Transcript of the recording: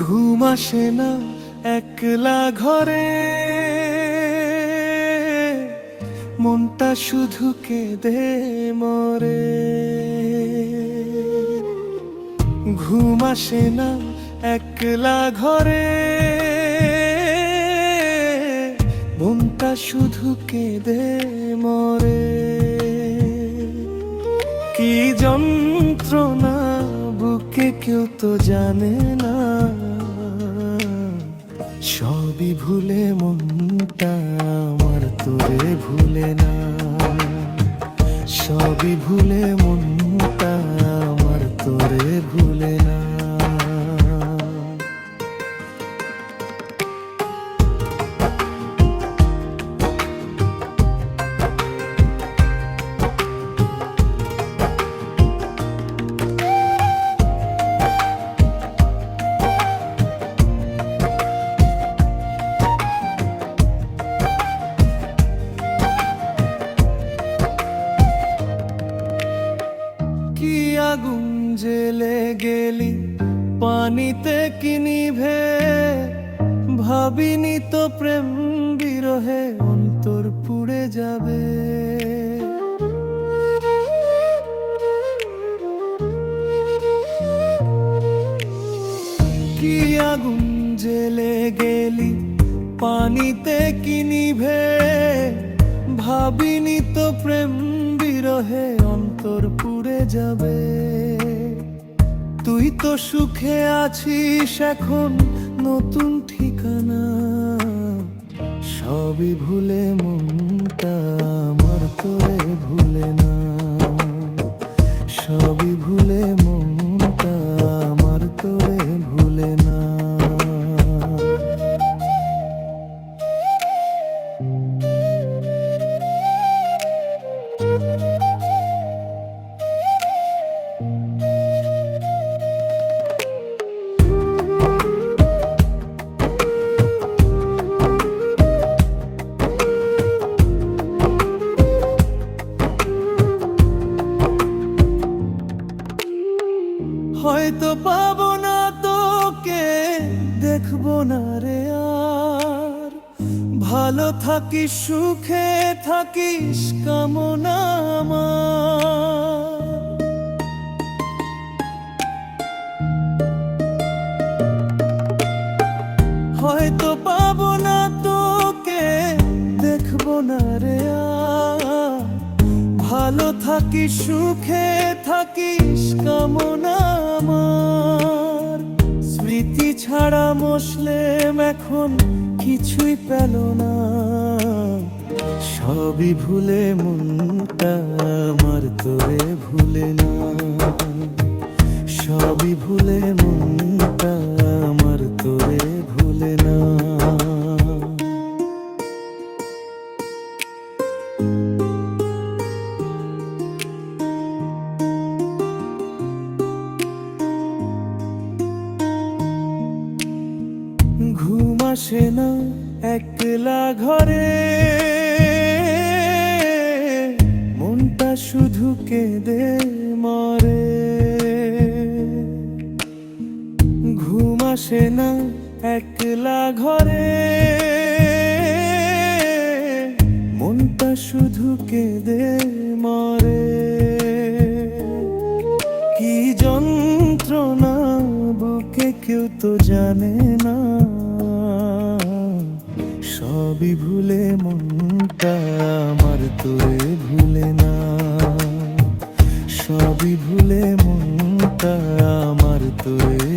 ঘুম আসে না একলা ঘরে, মনটা শুধু কেঁদে মরে। ঘুম আসে না একলা ঘরে, মনটা শুধু কেঁদে মরে। কি যন্ত্রণা বুকে কেউ তো জানে না, সবই ভুলে মনটা আমার তোরে ভুলে না। সবই ভুলে মনটা আমার তোরে ভুলে না। কি আগুন জেলে গেলি পানিতে কি নিভে, ভাবিনি তো প্রেম বিরহে অন্তর পুড়ে যাবে। কি আগুন জেলে গেলি পানিতে কি নিভে, ভাবিনি তো প্রেম বিরহে অন্তর পুড়ে যাবে। তুই তো সুখে আছিস এখন নতুন ঠিকানা, সবই ভুলে মনটা আমার তোরে ভুলে না। সবই ভুলে মনটা আমার তোরে ভুলে না। হয়তো পাবো না তোকে, দেখবো না রে আর, ভালো থাকিস সুখে থাকিস কামনা আমার। হয়তো পাবো না তোকে, দেখবো না রে আর, ভালো থাকিস সুখে থাকিস কামনা আমার। স্মৃতি ছাড়া মুসলেম এখন কিছুই পেল না, সবই ভুলে মনটা আমার তোরে ভুলে না। সবই ভুলে মনটা আমার তোরে ভুলে না। ঘুম আসে না একলা ঘরে, মনটা শুধু কেঁদে মরে। ঘুম আসে না একলা ঘরে, মনটা শুধু কেঁদে মরে। কি যন্ত্রণা বুকে কেউ তো জানে না, সবই ভুলে মনটা আমার তোরে ভুলে না। সবই ভুলে মনটা আমার তোরে